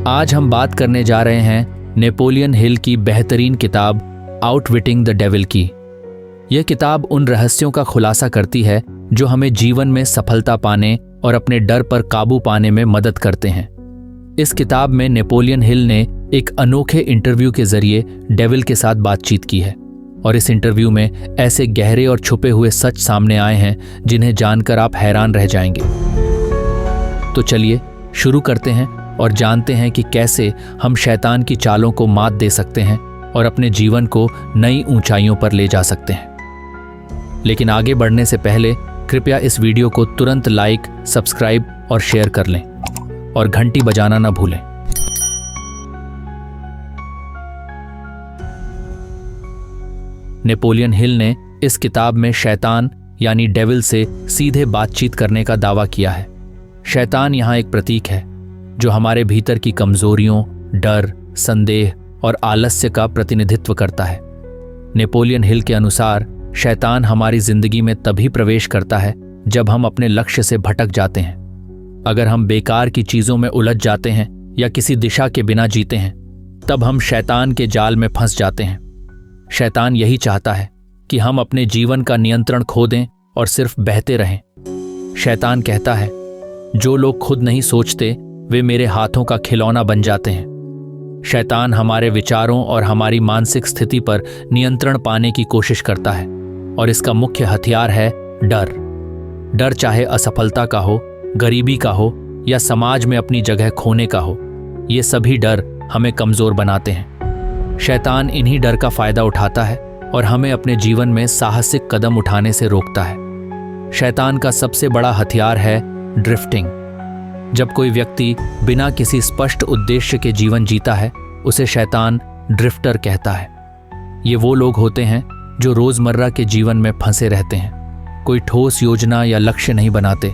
आज हम बात करने जा रहे हैं नेपोलियन हिल की बेहतरीन किताब आउटविटिंग द डेविल की। यह किताब उन रहस्यों का खुलासा करती है जो हमें जीवन में सफलता पाने और अपने डर पर काबू पाने में मदद करते हैं। इस किताब में नेपोलियन हिल ने एक अनोखे इंटरव्यू के जरिए डेविल के साथ बातचीत की है और इस इंटरव्यू में ऐसे गहरे और छुपे हुए सच सामने आए हैं जिन्हें जानकर आप हैरान रह जाएंगे। तो चलिए शुरू करते हैं और जानते हैं कि कैसे हम शैतान की चालों को मात दे सकते हैं और अपने जीवन को नई ऊंचाइयों पर ले जा सकते हैं। लेकिन आगे बढ़ने से पहले कृपया इस वीडियो को तुरंत लाइक, सब्सक्राइब और शेयर कर लें और घंटी बजाना ना भूलें। नेपोलियन हिल ने इस किताब में शैतान यानी डेविल से सीधे बातचीत करने का दावा किया है। शैतान यहाँ एक प्रतीक है जो हमारे भीतर की कमजोरियों, डर, संदेह और आलस्य का प्रतिनिधित्व करता है। नेपोलियन हिल के अनुसार शैतान हमारी जिंदगी में तभी प्रवेश करता है जब हम अपने लक्ष्य से भटक जाते हैं। अगर हम बेकार की चीजों में उलझ जाते हैं या किसी दिशा के बिना जीते हैं, तब हम शैतान के जाल में फंस जाते हैं। शैतान यही चाहता है कि हम अपने जीवन का नियंत्रण खो दें और सिर्फ बहते रहें। शैतान कहता है, जो लोग खुद नहीं सोचते वे मेरे हाथों का खिलौना बन जाते हैं। शैतान हमारे विचारों और हमारी मानसिक स्थिति पर नियंत्रण पाने की कोशिश करता है और इसका मुख्य हथियार है डर। डर चाहे असफलता का हो, गरीबी का हो या समाज में अपनी जगह खोने का हो, ये सभी डर हमें कमजोर बनाते हैं। शैतान इन्हीं डर का फायदा उठाता है और हमें अपने जीवन में साहसिक कदम उठाने से रोकता है। शैतान का सबसे बड़ा हथियार है ड्रिफ्टिंग। जब कोई व्यक्ति बिना किसी स्पष्ट उद्देश्य के जीवन जीता है, उसे शैतान ड्रिफ्टर कहता है। ये वो लोग होते हैं जो रोजमर्रा के जीवन में फंसे रहते हैं, कोई ठोस योजना या लक्ष्य नहीं बनाते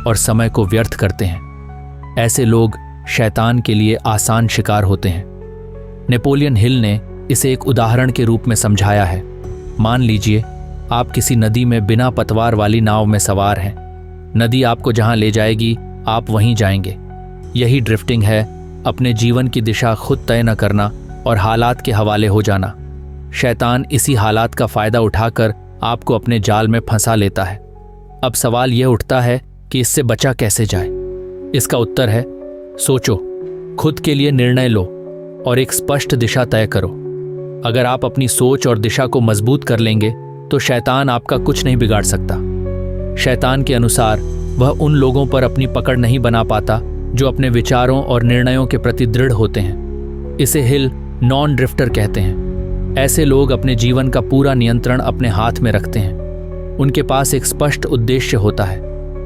और समय को व्यर्थ करते हैं। ऐसे लोग शैतान के लिए आसान शिकार होते हैं। नेपोलियन हिल ने इसे एक उदाहरण के रूप में समझाया है। मान लीजिए आप किसी नदी में बिना पतवार वाली नाव में सवार हैं। नदी आपको जहां ले जाएगी आप वहीं जाएंगे। यही ड्रिफ्टिंग है, अपने जीवन की दिशा खुद तय न करना और हालात के हवाले हो जाना। शैतान इसी हालात का फायदा उठाकर आपको अपने जाल में फंसा लेता है। अब सवाल यह उठता है कि इससे बचा कैसे जाए। इसका उत्तर है, सोचो, खुद के लिए निर्णय लो और एक स्पष्ट दिशा तय करो। अगर आप अपनी सोच और दिशा को मजबूत कर लेंगे तो शैतान आपका कुछ नहीं बिगाड़ सकता। शैतान के अनुसार वह उन लोगों पर अपनी पकड़ नहीं बना पाता जो अपने विचारों और निर्णयों के प्रति दृढ़ होते हैं। इसे हिल नॉन ड्रिफ्टर कहते हैं। ऐसे लोग अपने जीवन का पूरा नियंत्रण अपने हाथ में रखते हैं। उनके पास एक स्पष्ट उद्देश्य होता है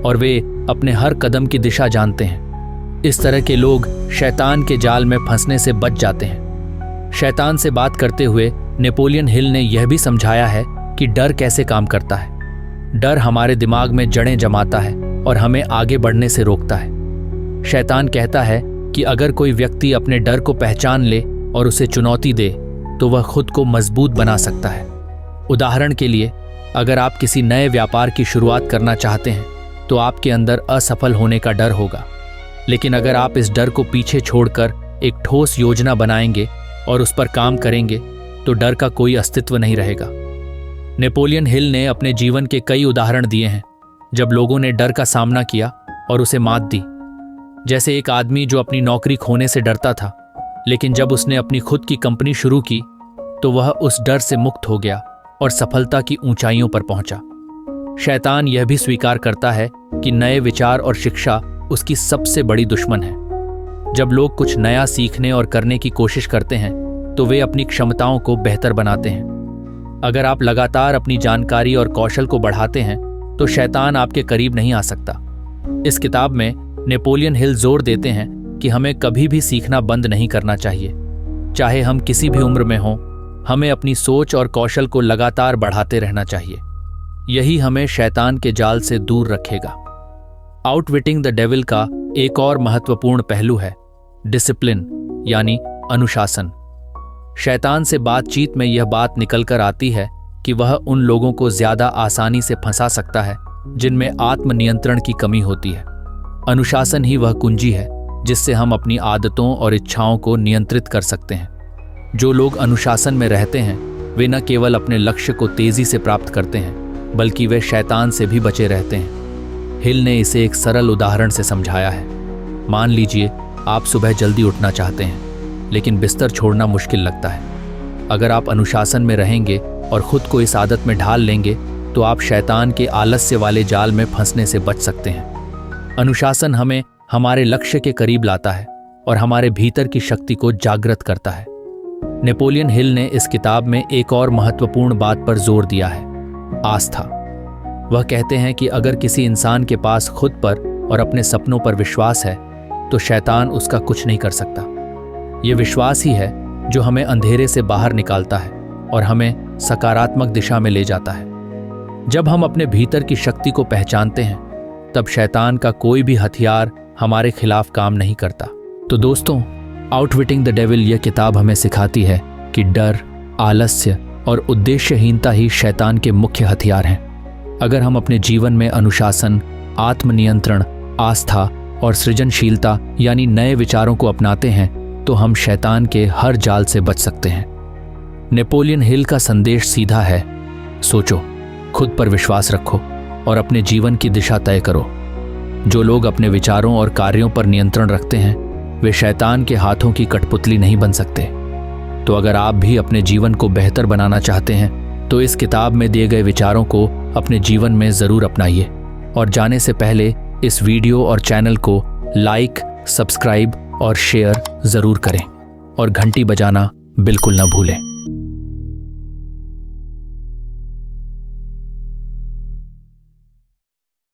और वे अपने हर कदम की दिशा जानते हैं। इस तरह के लोग शैतान के जाल में फंसने से बच जाते हैं। शैतान से बात करते हुए नेपोलियन हिल ने यह भी समझाया है कि डर कैसे काम करता है। डर हमारे दिमाग में जड़ें जमाता है और हमें आगे बढ़ने से रोकता है। शैतान कहता है कि अगर कोई व्यक्ति अपने डर को पहचान ले और उसे चुनौती दे तो वह खुद को मजबूत बना सकता है। उदाहरण के लिए, अगर आप किसी नए व्यापार की शुरुआत करना चाहते हैं तो आपके अंदर असफल होने का डर होगा। लेकिन अगर आप इस डर को पीछे छोड़कर एक ठोस योजना बनाएंगे और उस पर काम करेंगे तो डर का कोई अस्तित्व नहीं रहेगा। नेपोलियन हिल ने अपने जीवन के कई उदाहरण दिए हैं जब लोगों ने डर का सामना किया और उसे मात दी। जैसे एक आदमी जो अपनी नौकरी खोने से डरता था, लेकिन जब उसने अपनी खुद की कंपनी शुरू की तो वह उस डर से मुक्त हो गया और सफलता की ऊंचाइयों पर पहुंचा। शैतान यह भी स्वीकार करता है कि नए विचार और शिक्षा उसकी सबसे बड़ी दुश्मन है। जब लोग कुछ नया सीखने और करने की कोशिश करते हैं तो वे अपनी क्षमताओं को बेहतर बनाते हैं। अगर आप लगातार अपनी जानकारी और कौशल को बढ़ाते हैं तो शैतान आपके करीब नहीं आ सकता। इस किताब में नेपोलियन हिल जोर देते हैं कि हमें कभी भी सीखना बंद नहीं करना चाहिए। चाहे हम किसी भी उम्र में हों, हमें अपनी सोच और कौशल को लगातार बढ़ाते रहना चाहिए। यही हमें शैतान के जाल से दूर रखेगा। आउटविटिंग द डेविल का एक और महत्वपूर्ण पहलू है डिसिप्लिन यानी अनुशासन। शैतान से बातचीत में यह बात निकल कर आती है कि वह उन लोगों को ज्यादा आसानी से फंसा सकता है जिनमें आत्मनियंत्रण की कमी होती है। अनुशासन ही वह कुंजी है जिससे हम अपनी आदतों और इच्छाओं को नियंत्रित कर सकते हैं। जो लोग अनुशासन में रहते हैं वे न केवल अपने लक्ष्य को तेजी से प्राप्त करते हैं बल्कि वे शैतान से भी बचे रहते हैं। हिल ने इसे एक सरल उदाहरण से समझाया है। मान लीजिए आप सुबह जल्दी उठना चाहते हैं लेकिन बिस्तर छोड़ना मुश्किल लगता है। अगर आप अनुशासन में रहेंगे और खुद को इस आदत में ढाल लेंगे तो आप शैतान के आलस्य वाले जाल में फंसने से बच सकते हैं। अनुशासन हमें हमारे लक्ष्य के करीब लाता है और हमारे भीतर की शक्ति को जागृत करता है। नेपोलियन हिल ने इस किताब में एक और महत्वपूर्ण बात पर जोर दिया है, आस्था। वह कहते हैं कि अगर किसी इंसान के पास खुद पर और अपने सपनों पर विश्वास है तो शैतान उसका कुछ नहीं कर सकता। यह विश्वास ही है जो हमें अंधेरे से बाहर निकालता है और हमें सकारात्मक दिशा में ले जाता है। जब हम अपने भीतर की शक्ति को पहचानते हैं तब शैतान का कोई भी हथियार हमारे खिलाफ काम नहीं करता। तो दोस्तों, आउटविटिंग द डेविल यह किताब हमें सिखाती है कि डर, आलस्य और उद्देश्यहीनता ही शैतान के मुख्य हथियार हैं। अगर हम अपने जीवन में अनुशासन, आत्मनियंत्रण, आस्था और सृजनशीलता यानी नए विचारों को अपनाते हैं तो हम शैतान के हर जाल से बच सकते हैं। नेपोलियन हिल का संदेश सीधा है, सोचो, खुद पर विश्वास रखो और अपने जीवन की दिशा तय करो। जो लोग अपने विचारों और कार्यों पर नियंत्रण रखते हैं वे शैतान के हाथों की कठपुतली नहीं बन सकते। तो अगर आप भी अपने जीवन को बेहतर बनाना चाहते हैं तो इस किताब में दिए गए विचारों को अपने जीवन में ज़रूर अपनाइए। और जाने से पहले इस वीडियो और चैनल को लाइक, सब्सक्राइब और शेयर ज़रूर करें और घंटी बजाना बिल्कुल न भूलें।